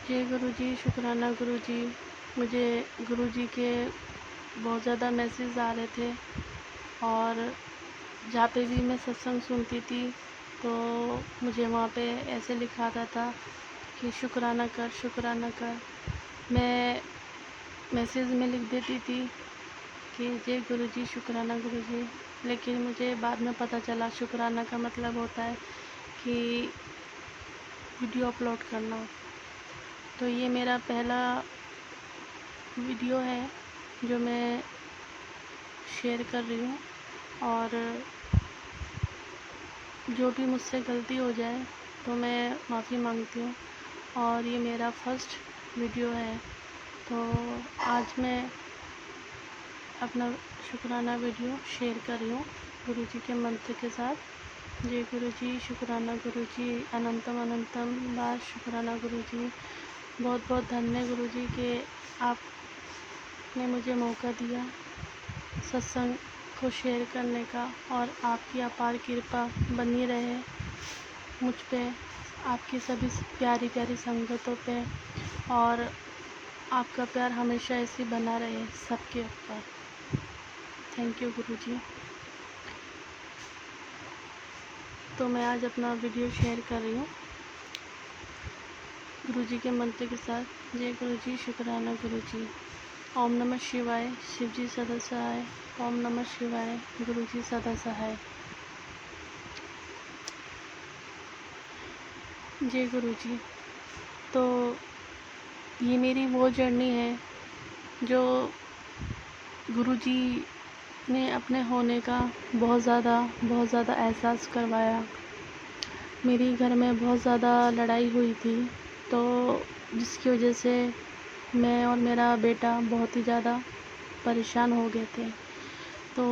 जय गुरुजी, शुक्राना गुरुजी। मुझे गुरुजी के बहुत ज़्यादा मैसेज आ रहे थे और जहाँ पे भी मैं सत्संग सुनती थी तो मुझे वहाँ पे ऐसे लिखा आता था कि शुक्राना कर, शुक्राना कर। मैं मैसेज में लिख देती थी कि जय गुरुजी, शुक्राना गुरुजी। लेकिन मुझे बाद में पता चला शुक्राना का मतलब होता है कि वीडियो अपलोड करना। तो ये मेरा पहला वीडियो है जो मैं शेयर कर रही हूँ, और जो भी मुझसे गलती हो जाए तो मैं माफ़ी मांगती हूँ। और ये मेरा फर्स्ट वीडियो है, तो आज मैं अपना शुक्राना वीडियो शेयर कर रही हूँ गुरुजी के मंत्र के साथ। जय गुरुजी, शुक्राना गुरुजी, अनंतम अनंतम बार शुक्राना गुरुजी। बहुत बहुत धन्य गुरुजी के आपने मुझे मौका दिया सत्संग को शेयर करने का, और आपकी अपार कृपा बनी रहे मुझ पे, आपकी सभी प्यारी प्यारी संगतों पे, और आपका प्यार हमेशा ऐसे बना रहे सबके ऊपर। थैंक यू गुरुजी। तो मैं आज अपना वीडियो शेयर कर रही हूँ गुरुजी के मंत्र के साथ। जय गुरुजी, शुक्राना गुरुजी। ओम नमः शिवाय, शिवजी सदा सहाय। ओम नमः शिवाय, गुरुजी सदा सहाय। जय गुरुजी। तो ये मेरी वो जर्नी है जो गुरुजी ने अपने होने का बहुत ज़्यादा एहसास करवाया। मेरी घर में बहुत ज़्यादा लड़ाई हुई थी, तो जिसकी वजह से मैं और मेरा बेटा बहुत ही ज़्यादा परेशान हो गए थे। तो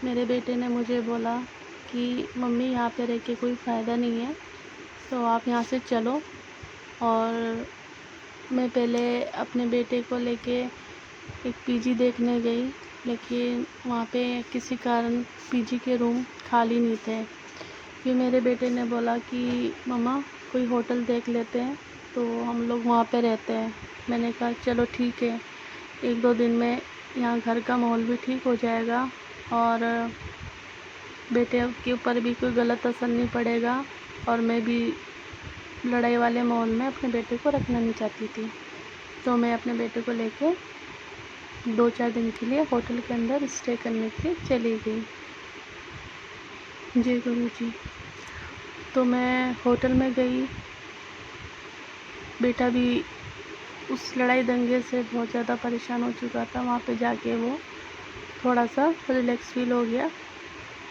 मेरे बेटे ने मुझे बोला कि मम्मी यहाँ पे रह के कोई फ़ायदा नहीं है, तो आप यहाँ से चलो। और मैं पहले अपने बेटे को लेके एक पीजी देखने गई, लेकिन वहाँ पे किसी कारण पीजी के रूम खाली नहीं थे। फिर मेरे बेटे ने बोला कि मम्मा कोई होटल देख लेते हैं, तो हम लोग वहाँ पे रहते हैं। मैंने कहा चलो ठीक है, 1-2 दिन में यहाँ घर का माहौल भी ठीक हो जाएगा और बेटे के ऊपर भी कोई गलत असर नहीं पड़ेगा, और मैं भी लड़ाई वाले माहौल में अपने बेटे को रखना नहीं चाहती थी। तो मैं अपने बेटे को लेके 2-4 दिन के लिए होटल के अंदर स्टे करने के लिए चली गई। जय गुरुजी। तो मैं होटल में गई, बेटा भी उस लड़ाई दंगे से बहुत ज़्यादा परेशान हो चुका था। वहाँ पे जाके वो थोड़ा सा रिलैक्स फील हो गया,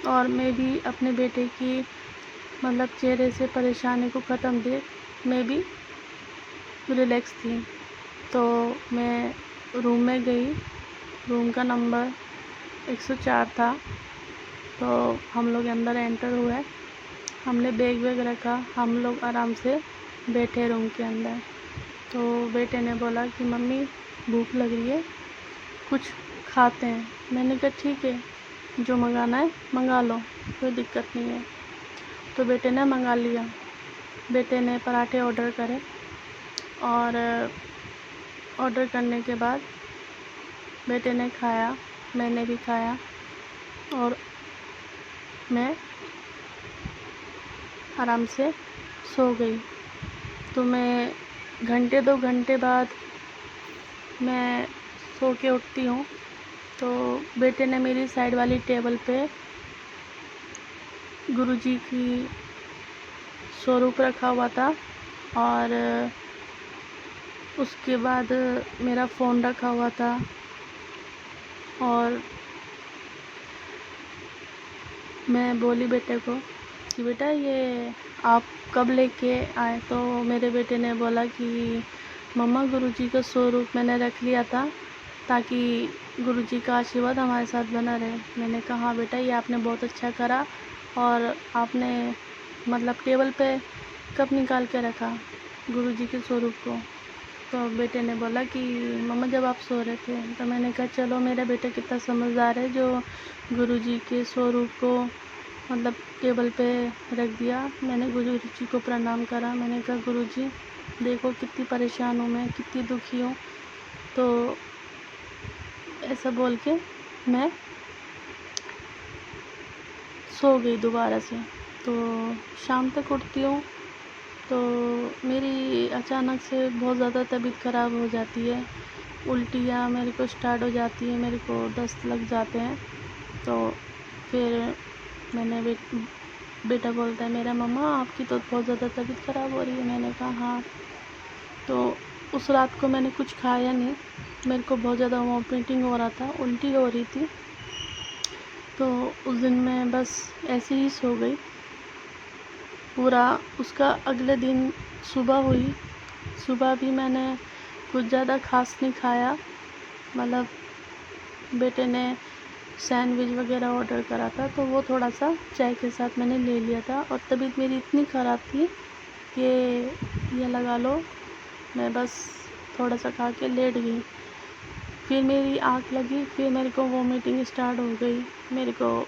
और मैं भी अपने बेटे की मतलब चेहरे से परेशानी को ख़त्म देख मैं भी रिलैक्स थी। तो मैं रूम में गई, रूम का नंबर 104 था। तो हम लोग अंदर एंटर हुए, हमने बैग वैग रखा, हम लोग आराम से बैठे रूम के अंदर। तो बेटे ने बोला कि मम्मी भूख लग रही है, कुछ खाते हैं। मैंने कहा ठीक है, जो मंगाना है मंगा लो, कोई दिक्कत नहीं है। तो बेटे ने मंगा लिया। बेटे ने पराठे ऑर्डर करे, और ऑर्डर करने के बाद बेटे ने खाया, मैंने भी खाया, और मैं आराम से सो गई। तो मैं 1-2 घंटे बाद मैं सो के उठती हूँ, तो बेटे ने मेरी साइड वाली टेबल पे गुरुजी की स्वरूप रखा हुआ था, और उसके बाद मेरा फ़ोन रखा हुआ था। और मैं बोली बेटे को कि बेटा ये आप कब लेके आए? तो मेरे बेटे ने बोला कि मम्मा गुरुजी का स्वरूप मैंने रख लिया था ताकि गुरुजी का आशीर्वाद हमारे साथ बना रहे। मैंने कहा हाँ बेटा, ये आपने बहुत अच्छा करा, और आपने मतलब टेबल पे कब निकाल के रखा गुरुजी के स्वरूप को? तो बेटे ने बोला कि मम्मा जब आप सो रहे थे। तो मैंने कहा चलो, मेरा बेटा कितना समझदार है जो गुरुजी के स्वरूप को मतलब टेबल पे रख दिया। मैंने गुरुजी को प्रणाम करा, मैंने कहा गुरुजी देखो कितनी परेशान हूँ मैं, कितनी दुखी हूँ। तो ऐसा बोल के मैं सो गई दोबारा से। तो शाम तक उठती हूँ तो मेरी अचानक से बहुत ज़्यादा तबीयत ख़राब हो जाती है, उल्टियाँ मेरे को स्टार्ट हो जाती है, मेरे को दस्त लग जाते हैं। तो फिर मैंने बेटा बोलता है मेरा, मम्मा आपकी तो बहुत ज़्यादा तबीयत ख़राब हो रही है। मैंने कहा हाँ। तो उस रात को मैंने कुछ खाया नहीं, मेरे को बहुत ज़्यादा वॉमिटिंग हो रहा था, उल्टी हो रही थी। तो उस दिन मैं बस ऐसे ही सो गई पूरा। उसका अगले दिन सुबह हुई, सुबह भी मैंने कुछ ज़्यादा ख़ास नहीं खाया, मतलब बेटे ने सैंडविच वगैरह ऑर्डर करा था तो वो थोड़ा सा चाय के साथ मैंने ले लिया था। और तबीयत मेरी इतनी ख़राब थी कि ये लगा लो मैं बस थोड़ा सा खा के लेट गई। फिर मेरी आँख लगी, फिर मेरे को वॉमिटिंग स्टार्ट हो गई, मेरे को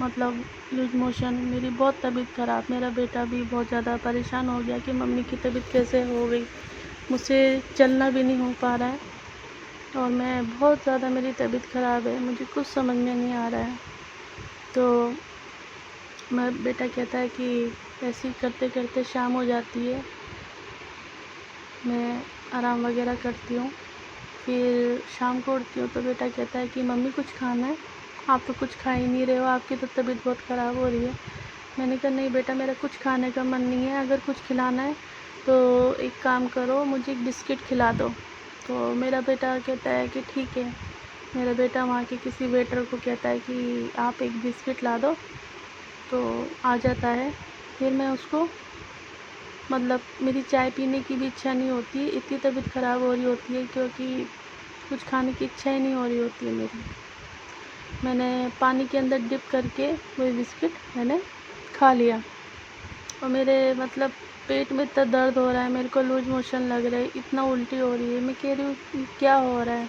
मतलब लूज मोशन, मेरी बहुत तबीयत ख़राब। मेरा बेटा भी बहुत ज़्यादा परेशान हो गया कि मम्मी की तबीयत कैसे हो गई, मुझसे चलना भी नहीं हो पा रहा है और मैं बहुत ज़्यादा, मेरी तबीयत ख़राब है, मुझे कुछ समझ में नहीं आ रहा है। तो बेटा कहता है कि ऐसे ही करते करते शाम हो जाती है, मैं आराम वगैरह करती हूँ। फिर शाम को उठती हूँ तो बेटा कहता है कि मम्मी कुछ खाना है, आप तो कुछ खा ही नहीं रहे हो, आपकी तो तबीयत बहुत ख़राब हो रही है। मैंने कहा नहीं बेटा, मेरा कुछ खाने का मन नहीं है, अगर कुछ खिलाना है तो एक काम करो, मुझे एक बिस्किट खिला दो। तो मेरा बेटा कहता है कि ठीक है। मेरा बेटा वहाँ के किसी वेटर को कहता है कि आप एक बिस्किट ला दो, तो आ जाता है। फिर मैं उसको, मतलब मेरी चाय पीने की भी इच्छा नहीं होती, इतनी तबीयत ख़राब हो रही होती है, क्योंकि कुछ खाने की इच्छा ही नहीं हो रही होती है मेरी। मैंने पानी के अंदर डिप करके वही बिस्किट मैंने खा लिया और मेरे मतलब पेट में इतना दर्द हो रहा है, मेरे को लूज मोशन लग रहा है, इतना उल्टी हो रही है। मैं कह रही हूँ क्या हो रहा है,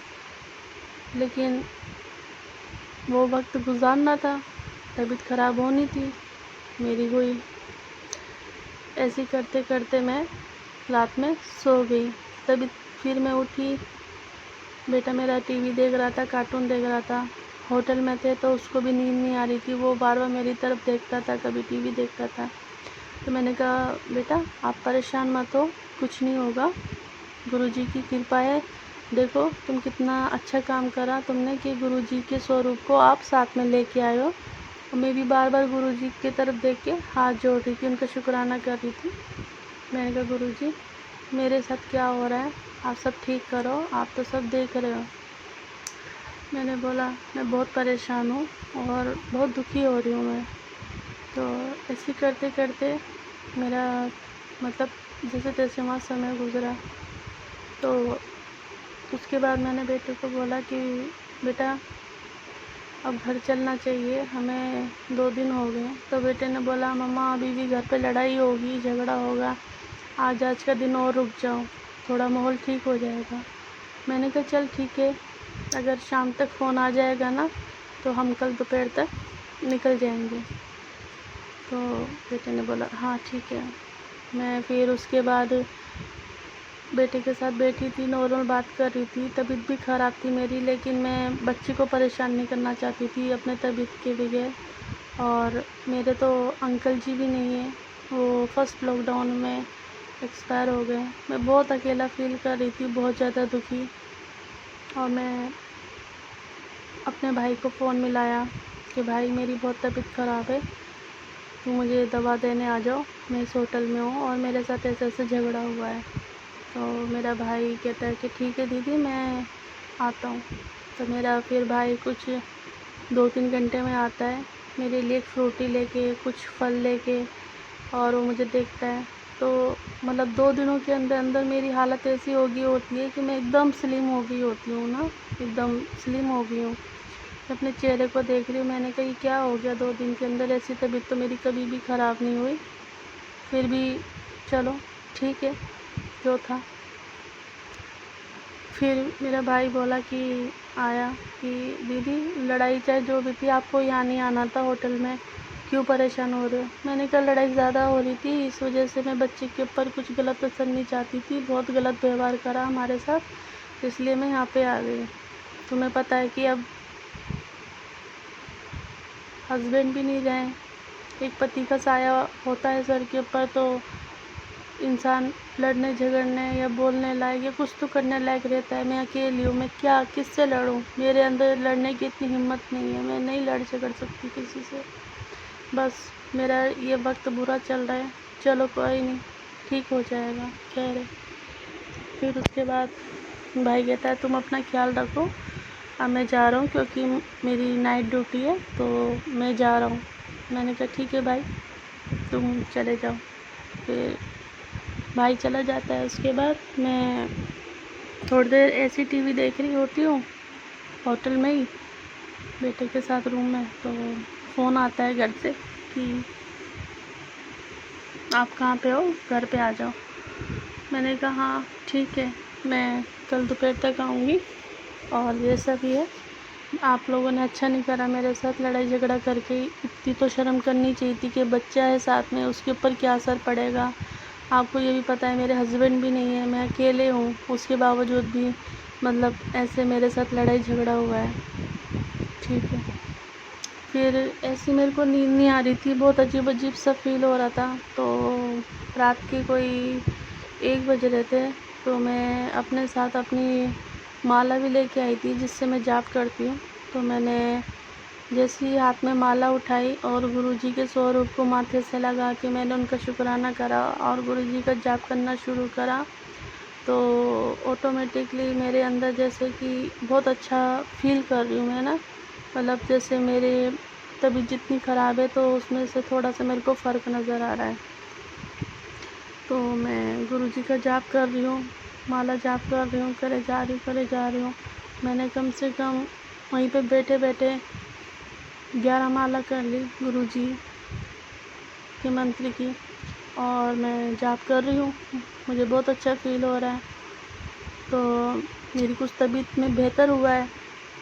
लेकिन वो वक्त गुजारना था, तबीयत ख़राब होनी थी, मेरी हुई। ऐसे ही करते करते मैं रात में सो गई। तभी फिर मैं उठी, बेटा मेरा टीवी देख रहा था, कार्टून देख रहा था। होटल में थे तो उसको भी नींद नहीं आ रही थी, वो बार बार मेरी तरफ देखता था, कभी टीवी देखता था। तो मैंने कहा बेटा आप परेशान मत हो, कुछ नहीं होगा, गुरुजी की कृपा है। देखो तुम कितना अच्छा काम करा तुमने कि गुरुजी के स्वरूप को आप साथ में लेके आए हो। और मैं भी बार बार गुरुजी की तरफ देख के हाथ जोड़ रही थी, उनका शुक्राना कर रही थी। मैंने कहा गुरुजी मेरे साथ क्या हो रहा है, आप सब ठीक करो, आप तो सब देख रहे हो। मैंने बोला मैं बहुत परेशान हूँ और बहुत दुखी हो रही हूँ मैं। तो ऐसे करते करते मेरा मतलब जैसे तैसे वहाँ समय गुज़रा। तो उसके बाद मैंने बेटे को बोला कि बेटा अब घर चलना चाहिए, हमें 2 दिन हो गए। तो बेटे ने बोला मम्मा अभी भी घर पे लड़ाई होगी, झगड़ा होगा, आज का दिन और रुक जाओ, थोड़ा माहौल ठीक हो जाएगा। मैंने कहा चल ठीक है, अगर शाम तक फ़ोन आ जाएगा ना तो हम कल दोपहर तक निकल जाएंगे। तो बेटे ने बोला हाँ ठीक है। मैं फिर उसके बाद बेटे के साथ बैठी थी, नॉर्मल बात कर रही थी। तबीयत भी ख़राब थी मेरी, लेकिन मैं बच्ची को परेशान नहीं करना चाहती थी अपने तबीयत के बगैर। और मेरे तो अंकल जी भी नहीं है, वो फर्स्ट लॉकडाउन में एक्सपायर हो गए। मैं बहुत अकेला फील कर रही थी, बहुत ज़्यादा दुखी। और मैं अपने भाई को फ़ोन मिलाया कि भाई मेरी बहुत तबीयत ख़राब है, तो मुझे दवा देने आ जाओ, मैं इस होटल में हूँ और मेरे साथ ऐसे ऐसे झगड़ा हुआ है। तो मेरा भाई कहता है कि ठीक है दीदी मैं आता हूँ। तो मेरा फिर भाई कुछ 2-3 घंटे में आता है, मेरे लिए एक फ्रूटी लेके, कुछ फल लेके, और वो मुझे देखता है। तो मतलब 2 दिनों के अंदर अंदर मेरी हालत ऐसी हो गई होती है कि मैं एकदम स्लिम हो गई होती हूँ ना, एकदम स्लिम हो गई हूँ। मैं अपने चेहरे को देख रही हूँ, मैंने कहा ये क्या हो गया 2 दिन के अंदर, ऐसी तबीयत तो मेरी कभी भी ख़राब नहीं हुई। फिर भी चलो ठीक है जो था। फिर मेरा भाई बोला कि आया कि दीदी लड़ाई चाहे जो भी थी आपको यहाँ नहीं आना था होटल में, क्यों परेशान हो रहे हो? मैंने कहा लड़ाई ज़्यादा हो रही थी, इस वजह से मैं बच्चे के ऊपर कुछ गलत असर नहीं चाहती थी, बहुत गलत व्यवहार करा हमारे साथ, इसलिए मैं यहाँ पे आ गई। तुम्हें पता है कि अब हस्बैंड भी नहीं रहे, एक पति का साया होता है सर के ऊपर, तो इंसान लड़ने झगड़ने या बोलने लायक या कुछ तो करने लायक रहता है। मैं अकेली हूँ, मैं क्या किससे लड़ूँ? मेरे अंदर लड़ने की इतनी हिम्मत नहीं है, मैं नहीं लड़ झगड़ सकती किसी से। बस मेरा ये वक्त बुरा चल रहा है, चलो कोई नहीं, ठीक हो जाएगा, खैर है। फिर उसके बाद भाई कहता है तुम अपना ख्याल रखो, अब मैं जा रहा हूँ क्योंकि मेरी नाइट ड्यूटी है, तो मैं जा रहा हूँ। मैंने कहा ठीक है भाई, तुम चले जाओ। फिर भाई चला जाता है। उसके बाद मैं थोड़ी देर ऐसी टीवी देख रही होती हूँ होटल में ही बेटे के साथ रूम में, तो फ़ोन आता है घर से कि आप कहाँ पे हो, घर पे आ जाओ। मैंने कहा हाँ ठीक है, मैं कल दोपहर तक आऊँगी, और ये सब ही है, आप लोगों ने अच्छा नहीं करा मेरे साथ लड़ाई झगड़ा करके। इतनी तो शर्म करनी चाहिए थी कि बच्चा है साथ में, उसके ऊपर क्या असर पड़ेगा। आपको ये भी पता है मेरे हस्बैंड भी नहीं है, मैं अकेले हूँ, उसके बावजूद भी मतलब ऐसे मेरे साथ लड़ाई झगड़ा हुआ है। ठीक है, फिर ऐसी मेरे को नींद नहीं आ रही थी, बहुत अजीब अजीब सा फील हो रहा था। तो रात के कोई 1 बज रहे थे, तो मैं अपने साथ अपनी माला भी लेके आई थी जिससे मैं जाप करती हूँ। तो मैंने जैसे ही हाथ में माला उठाई और गुरुजी के स्वरूप को माथे से लगा के मैंने उनका शुक्राना करा और गुरुजी का जाप करना शुरू करा, तो ऑटोमेटिकली मेरे अंदर जैसे कि बहुत अच्छा फील कर रही हूँ मैं ना, मतलब जैसे मेरे तबीयत जितनी ख़राब है तो उसमें से थोड़ा सा मेरे को फ़र्क नज़र आ रहा है। तो मैं गुरुजी का जाप कर रही हूँ, माला जाप कर रही हूँ, करे जा रही हूँ। मैंने कम से कम वहीं पे बैठे बैठे 11 माला कर ली गुरुजी के मंत्र की, और मैं जाप कर रही हूँ, मुझे बहुत अच्छा फील हो रहा है। तो मेरी कुछ तबीयत में बेहतर हुआ है।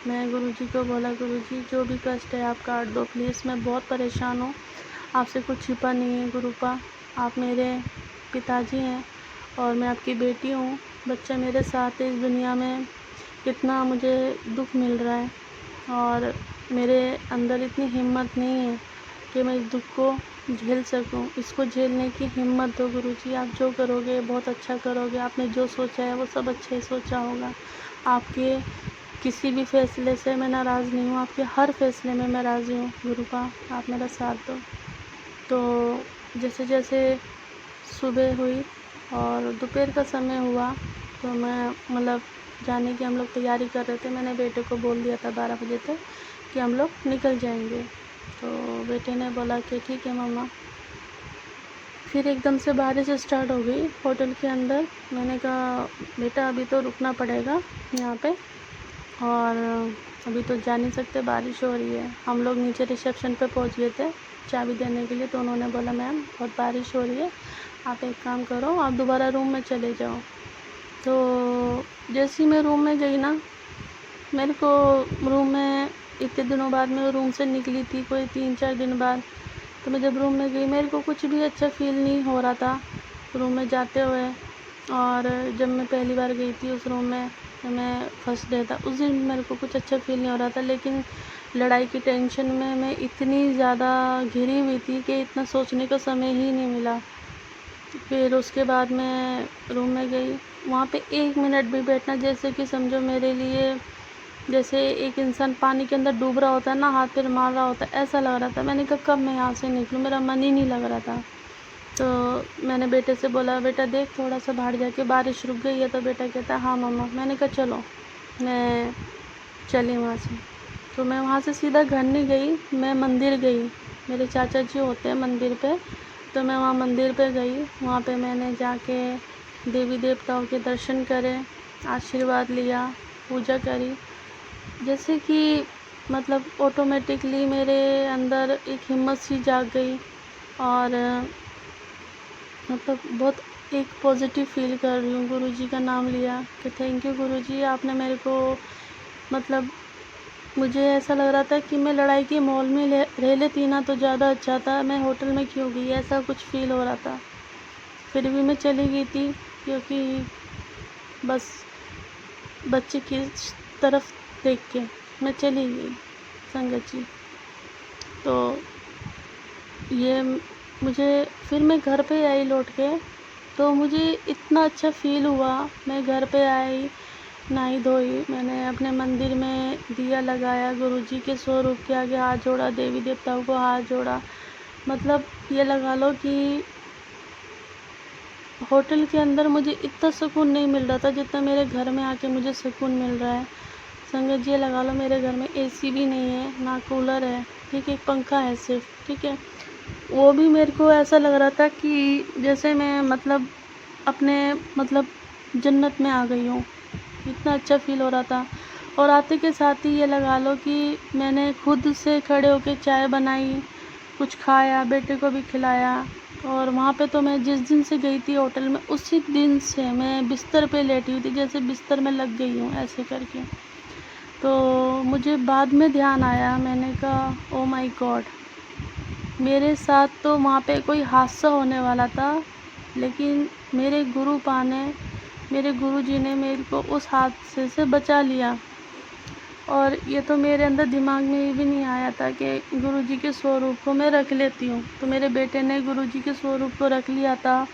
मैं गुरुजी को बोला गुरुजी जो भी कष्ट है आप काट दो प्लीज़, मैं बहुत परेशान हूँ, आपसे कुछ छिपा नहीं है गुरुपा, आप मेरे पिताजी हैं और मैं आपकी बेटी हूँ, बच्चा मेरे साथ है इस दुनिया में, कितना मुझे दुख मिल रहा है और मेरे अंदर इतनी हिम्मत नहीं है कि मैं इस दुख को झेल सकूं। इसको झेलने की हिम्मत दो गुरुजी, आप जो करोगे बहुत अच्छा करोगे, आपने जो सोचा है वो सब अच्छा ही सोचा होगा। आपके किसी भी फैसले से मैं नाराज़ नहीं हूँ, आपके हर फैसले में मैं राज़ी हूँ गुरुपा, आप मेरा साथ दो। तो जैसे जैसे सुबह हुई और दोपहर का समय हुआ, तो मैं मतलब जाने की हम लोग तैयारी कर रहे थे, मैंने बेटे को बोल दिया था 12 बजे तक कि हम लोग निकल जाएंगे। तो बेटे ने बोला कि ठीक है मम्मा। फिर एकदम से बारिश स्टार्ट हो गई होटल के अंदर। मैंने कहा बेटा अभी तो रुकना पड़ेगा यहाँ पे, और अभी तो जा नहीं सकते, बारिश हो रही है। हम लोग नीचे रिसेप्शन पे पहुँच गए थे चाबी देने के लिए, तो उन्होंने बोला मैम बहुत बारिश हो रही है, आप एक काम करो आप दोबारा रूम में चले जाओ। तो जैसे ही मैं रूम में गई ना, मेरे को रूम में इतने दिनों बाद मैं रूम से निकली थी, कोई 3-4 दिन बाद, तो मैं जब रूम में गई मेरे को कुछ भी अच्छा फील नहीं हो रहा था रूम में जाते हुए। और जब मैं पहली बार गई थी उस रूम में, तो मैं फर्स्ट डे था उस दिन, मेरे को कुछ अच्छा फील नहीं हो रहा था, लेकिन लड़ाई की टेंशन में मैं इतनी ज़्यादा घिरी हुई थी कि इतना सोचने का समय ही नहीं मिला। फिर उसके बाद मैं रूम में गई, वहाँ पे 1 मिनट भी बैठना जैसे कि समझो मेरे लिए जैसे एक इंसान पानी के अंदर डूब रहा होता है ना, हाथ पैर मार रहा होता है, ऐसा लग रहा था। मैंने कहा कब मैं यहाँ से निकलूँ, मेरा मन ही नहीं लग रहा था। तो मैंने बेटे से बोला बेटा देख थोड़ा सा बाहर जाके बारिश रुक गई है, तो बेटा कहता हाँ मम्मा। मैंने कहा चलो, मैं चली वहाँ से। तो मैं वहाँ से सीधा घर नहीं गई, मैं मंदिर गई, मेरे चाचा जी होते हैं मंदिर पे, तो मैं वहाँ मंदिर पे गई। वहाँ पे मैंने जाके देवी देवताओं के दर्शन करे, आशीर्वाद लिया, पूजा करी, जैसे कि मतलब ऑटोमेटिकली मेरे अंदर एक हिम्मत सी जाग गई, और मतलब बहुत एक पॉज़िटिव फ़ील कर रही हूँ। गुरुजी का नाम लिया कि थैंक यू गुरुजी, आपने मेरे को मतलब मुझे ऐसा लग रहा था कि मैं लड़ाई के माहौल में रह लेती ना तो ज़्यादा अच्छा था, मैं होटल में क्यों गई, ऐसा कुछ फ़ील हो रहा था। फिर भी मैं चली गई थी क्योंकि बस बच्चे की तरफ देख के मैं चली गई संगत जी। तो ये मुझे फिर मैं घर पे आई लौट के, तो मुझे इतना अच्छा फ़ील हुआ। मैं घर पे आई, नहाई धोई, मैंने अपने मंदिर में दिया लगाया, गुरुजी के स्वरूप के आगे हाथ जोड़ा, देवी देवताओं को हाथ जोड़ा। मतलब ये लगा लो कि होटल के अंदर मुझे इतना सुकून नहीं मिल रहा था जितना मेरे घर में आके मुझे सुकून मिल रहा है। संगत जी ये लगा लो मेरे घर में एसी भी नहीं है, ना कूलर है, ठीक है, एक पंखा है सिर्फ, ठीक है। वो भी मेरे को ऐसा लग रहा था कि जैसे मैं मतलब अपने मतलब जन्नत में आ गई हूँ, इतना अच्छा फ़ील हो रहा था। और आते के साथ ही ये लगा लो कि मैंने खुद से खड़े होके चाय बनाई, कुछ खाया, बेटे को भी खिलाया। और वहाँ पे तो मैं जिस दिन से गई थी होटल में, उसी दिन से मैं बिस्तर पे लेटी हुई थी, जैसे बिस्तर में लग गई हूँ ऐसे करके। तो मुझे बाद में ध्यान आया, मैंने कहा ओ माय गॉड, मेरे साथ तो वहाँ पे कोई हादसा होने वाला था, लेकिन मेरे मेरे गुरुजी ने मेरे को उस हादसे से बचा लिया। और ये तो मेरे अंदर दिमाग में ये भी नहीं आया था कि गुरुजी के स्वरूप को मैं रख लेती हूँ। तो मेरे बेटे ने गुरुजी के स्वरूप को रख लिया था,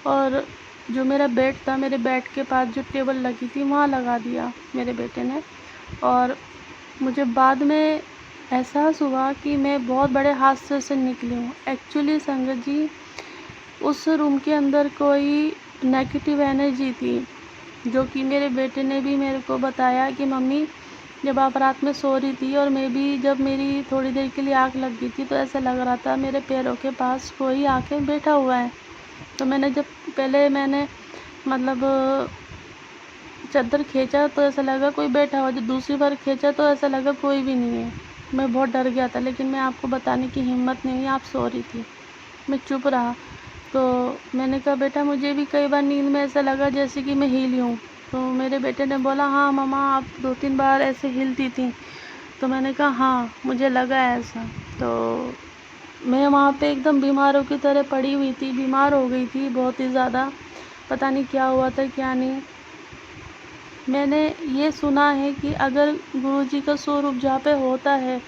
और जो मेरा बेड था, मेरे बेड के पास जो टेबल लगी थी वहाँ लगा दिया मेरे बेटे ने। और मुझे बाद में एहसास हुआ कि मैं बहुत बड़े हादसे से निकली हूँ। एक्चुअली संगत जी, उस रूम के अंदर कोई नेगेटिव एनर्जी थी, जो कि मेरे बेटे ने भी मेरे को बताया कि मम्मी, जब आप रात में सो रही थी और मैं भी जब मेरी थोड़ी देर के लिए आँख लग गई थी, तो ऐसा लग रहा था मेरे पैरों के पास कोई आके बैठा हुआ है। तो मैंने मतलब चादर खींचा तो ऐसा लगा कोई बैठा हुआ, जो दूसरी बार खींचा तो ऐसा लगा कोई भी नहीं है। मैं बहुत डर गया था, लेकिन मैं आपको बताने की हिम्मत नहीं हुई, आप सो रही थी, मैं चुप रहा। तो मैंने कहा बेटा, मुझे भी कई बार नींद में ऐसा लगा जैसे कि मैं हिली हूँ। तो मेरे बेटे ने बोला हाँ मम्मा, आप 2-3 बार ऐसे हिलती थी। तो मैंने कहा हाँ, मुझे लगा ऐसा। तो मैं वहाँ पे एकदम बीमारों की तरह पड़ी हुई थी, बीमार हो गई थी बहुत ही ज़्यादा, पता नहीं क्या हुआ था क्या नहीं। मैंने ये सुना है कि अगर गुरुजी का स्वरूप जहाँ पे होता है,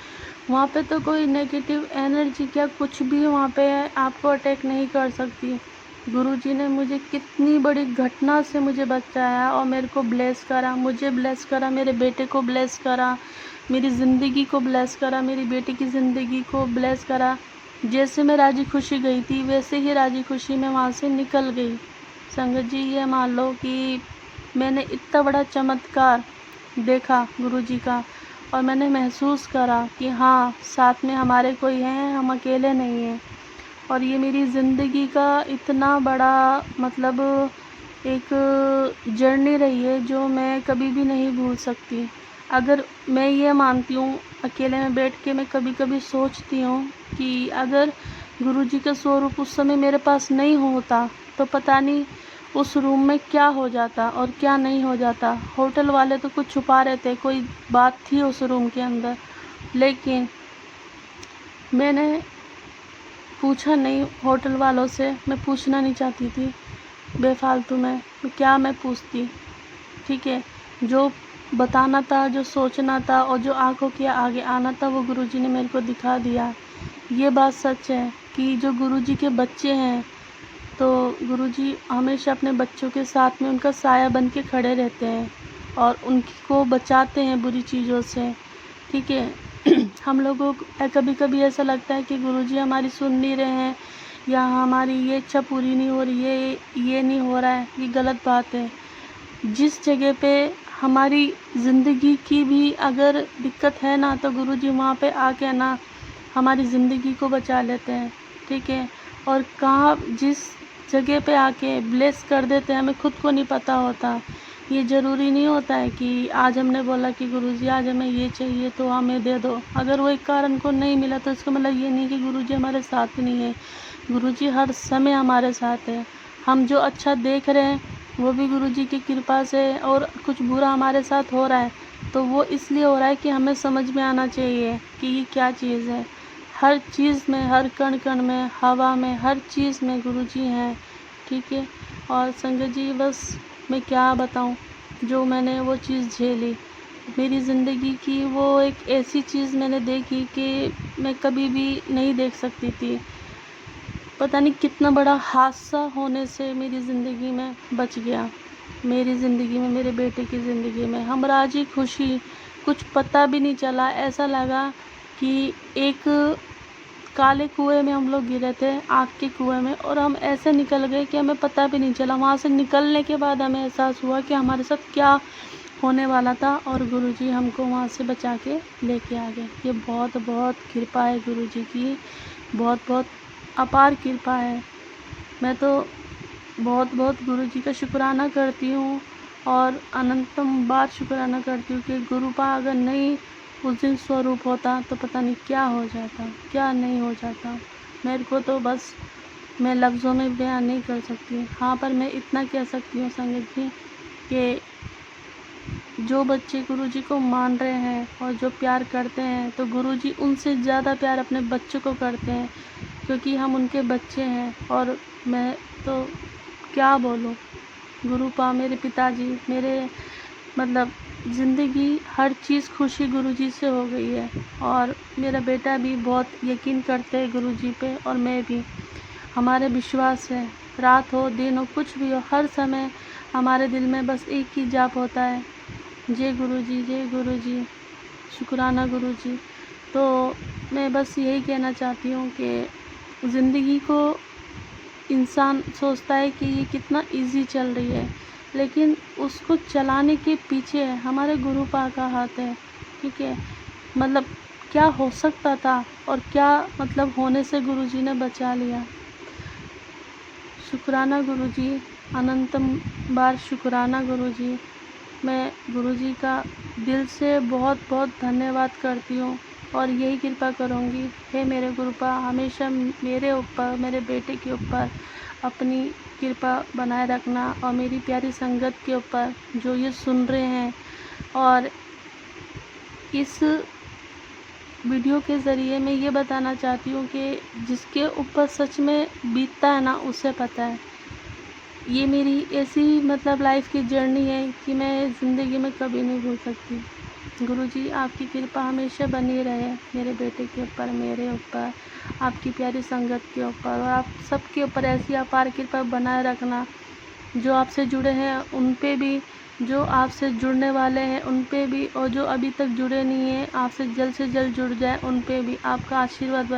वहाँ पे तो कोई नेगेटिव एनर्जी क्या कुछ भी वहाँ पे आपको अटैक नहीं कर सकती। गुरुजी ने मुझे कितनी बड़ी घटना से मुझे बचाया और मेरे को ब्लेस करा, मुझे ब्लेस करा, मेरे बेटे को ब्लेस करा, मेरी ज़िंदगी को ब्लेस करा, मेरी बेटी की ज़िंदगी को ब्लेस करा। जैसे मैं राजी खुशी गई थी, वैसे ही राजी खुशी मैं वहाँ से निकल गई। संगत जी ये मान लो कि मैंने इतना बड़ा चमत्कार देखा गुरुजी का, और मैंने महसूस करा कि हाँ, साथ में हमारे कोई हैं, हम अकेले नहीं हैं। और ये मेरी ज़िंदगी का इतना बड़ा मतलब एक जर्नी रही है जो मैं कभी भी नहीं भूल सकती। अगर मैं ये मानती हूँ, अकेले में बैठ के मैं कभी-कभी सोचती हूँ कि अगर गुरुजी का स्वरूप उस समय मेरे पास नहीं होता, तो पता नहीं उस रूम में क्या हो जाता और क्या नहीं हो जाता। होटल वाले तो कुछ छुपा रहे थे, कोई बात थी उस रूम के अंदर, लेकिन मैंने पूछा नहीं होटल वालों से, मैं पूछना नहीं चाहती थी बेफालतू में, क्या मैं पूछती, ठीक है। जो बताना था, जो सोचना था और जो आंखों के आगे आना था, वो गुरुजी ने मेरे को दिखा दिया। ये बात सच है कि जो गुरुजी के बच्चे हैं, तो गुरुजी हमेशा अपने बच्चों के साथ में उनका साया बन के खड़े रहते हैं और उनको बचाते हैं बुरी चीज़ों से, ठीक है। हम लोगों को कभी कभी ऐसा लगता है कि गुरुजी हमारी सुन नहीं रहे हैं, या हमारी ये इच्छा पूरी नहीं हो रही है, ये नहीं हो रहा है, ये गलत बात है। जिस जगह पे हमारी ज़िंदगी की भी अगर दिक्कत है ना, तो गुरुजी वहाँ पे आके ना हमारी ज़िंदगी को बचा लेते हैं, ठीक है। और कहाँ जिस जगह पे आके ब्लेस कर देते हैं, हमें खुद को नहीं पता होता। ये ज़रूरी नहीं होता है कि आज हमने बोला कि गुरुजी आज हमें ये चाहिए तो हमें दे दो। अगर वो एक कारण को नहीं मिला तो इसका मतलब ये नहीं कि गुरुजी हमारे साथ नहीं है। गुरुजी हर समय हमारे साथ है। हम जो अच्छा देख रहे हैं वो भी गुरुजी की कृपा से, और कुछ बुरा हमारे साथ हो रहा है तो वो इसलिए हो रहा है कि हमें समझ में आना चाहिए कि ये क्या चीज़ है। हर चीज़ में, हर कण कण में, हवा में, हर चीज़ में गुरुजी हैं, ठीक है। और संगत जी बस मैं क्या बताऊँ, जो मैंने वो चीज़ झेली, मेरी ज़िंदगी की वो एक ऐसी चीज़ मैंने देखी कि मैं कभी भी नहीं देख सकती थी। पता नहीं कितना बड़ा हादसा होने से मेरी ज़िंदगी में बच गया। मेरी ज़िंदगी में, मेरे बेटे की ज़िंदगी में हम राज़ी खुशी, कुछ पता भी नहीं चला। ऐसा लगा कि एक काले कुएं में हम लोग गिरे थे, आग के कुएं में, और हम ऐसे निकल गए कि हमें पता भी नहीं चला। वहाँ से निकलने के बाद हमें एहसास हुआ कि हमारे साथ क्या होने वाला था, और गुरुजी हमको वहाँ से बचा के लेके आ गए। ये बहुत बहुत कृपा है गुरुजी की, बहुत बहुत अपार कृपा है। मैं तो बहुत बहुत गुरुजी का शुक्राना करती हूँ, और अनंतम बार शुक्राना करती हूँ कि गुरुपा अगर नहीं उस दिन स्वरूप होता तो पता नहीं क्या हो जाता, क्या नहीं हो जाता। मेरे को तो बस, मैं लफ्ज़ों में बयान नहीं कर सकती। हाँ, पर मैं इतना कह सकती हूँ संगत जी कि जो बच्चे गुरुजी को मान रहे हैं और जो प्यार करते हैं, तो गुरुजी उनसे ज़्यादा प्यार अपने बच्चों को करते हैं, क्योंकि हम उनके बच्चे हैं। और मैं तो क्या बोलूँ, गुरुपा, मेरे पिताजी, मेरे मतलब ज़िंदगी, हर चीज़ खुशी गुरुजी से हो गई है। और मेरा बेटा भी बहुत यकीन करते हैं गुरुजी पे, और मैं भी। हमारे विश्वास है, रात हो दिन हो कुछ भी हो, हर समय हमारे दिल में बस एक ही जाप होता है, जय गुरुजी, जय गुरुजी, शुक्राना गुरुजी। तो मैं बस यही कहना चाहती हूँ कि ज़िंदगी को इंसान सोचता है कि ये कितना इजी चल रही है, लेकिन उसको चलाने के पीछे हमारे गुरुपा का हाथ है, ठीक है। मतलब क्या हो सकता था और क्या मतलब होने से गुरुजी ने बचा लिया। शुक्राना गुरुजी, अनंतम बार शुक्राना गुरुजी। मैं गुरुजी का दिल से बहुत बहुत धन्यवाद करती हूँ, और यही कृपा करूँगी, हे मेरे गुरुपा, हमेशा मेरे ऊपर, मेरे बेटे के ऊपर अपनी कृपा बनाए रखना, और मेरी प्यारी संगत के ऊपर जो ये सुन रहे हैं। और इस वीडियो के ज़रिए मैं ये बताना चाहती हूँ कि जिसके ऊपर सच में बीतता है ना, उसे पता है। ये मेरी ऐसी मतलब लाइफ की जर्नी है कि मैं ज़िंदगी में कभी नहीं भूल सकती। गुरुजी आपकी कृपा हमेशा बनी रहे मेरे बेटे के ऊपर, मेरे ऊपर, आपकी प्यारी संगत के ऊपर, और आप सबके ऊपर ऐसी अपार कृपा बनाए रखना। जो आपसे जुड़े हैं उन पे भी, जो आपसे जुड़ने वाले हैं उन पे भी, और जो अभी तक जुड़े नहीं हैं आपसे जल्द से जल्द जुड़ जाए उन पे भी आपका आशीर्वाद